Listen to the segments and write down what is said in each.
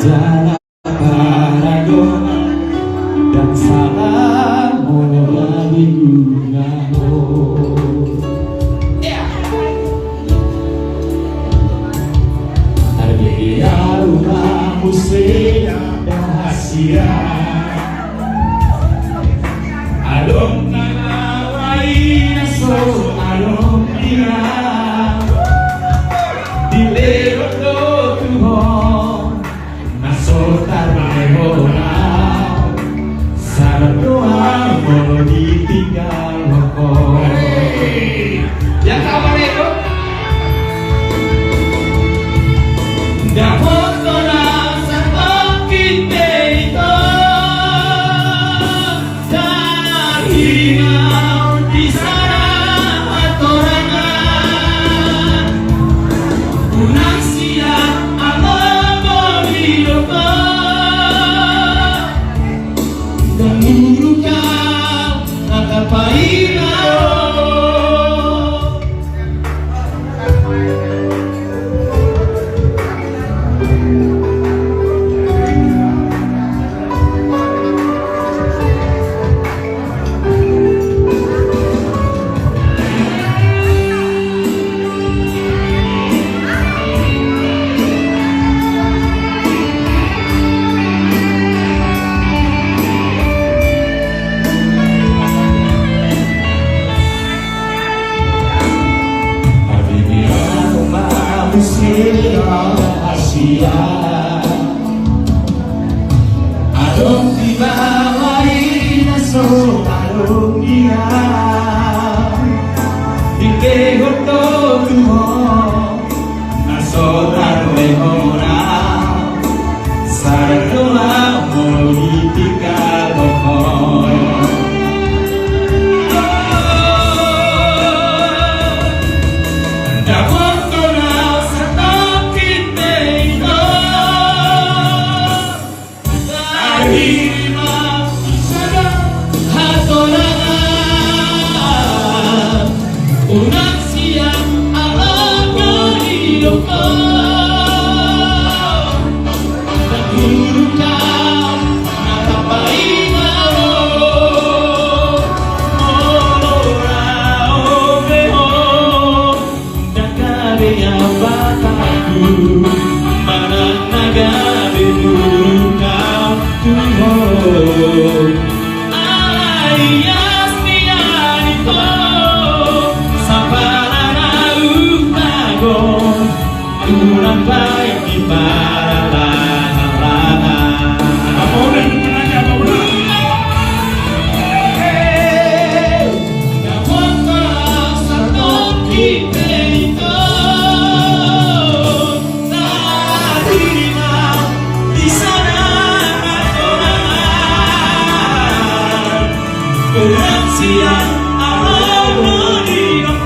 Jangan ragu dan salam melalui gunungmu. Harga rumah musik rahasia. Alom nalawai naso alom ira. Dilewat do Tuhan naso tarmehona. Sarat doa mau ditinggal kok. Yang kapan itu? Dapat orang satu kita itu dari di sana atorangan unang siap alam berhidup dan murukau kata pairau. Rahasia adong di bawah naso adong dia di kehot do Tuhan naso tarlehona sarang doa mau ditinggal pokok. Unang siang alam berhidup dan hurufkan nata paingalo morao beho dan karya bataku marang naga berhurufkan Tuhan. Ayas nianito kurang baik di para lahan. Namun terasa kita itu tak terima di sana atoran kurang siang alam berhidup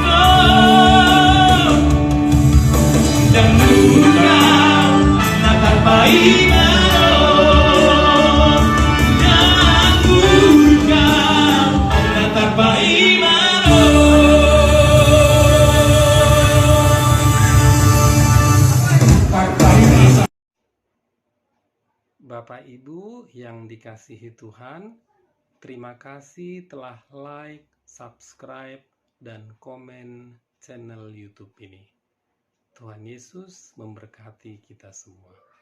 dan murukau nata paimano dan murukau nata paimano. Bapak Ibu yang dikasihi Tuhan, terima kasih telah like, subscribe, dan komen channel YouTube ini. Tuhan Yesus memberkati kita semua.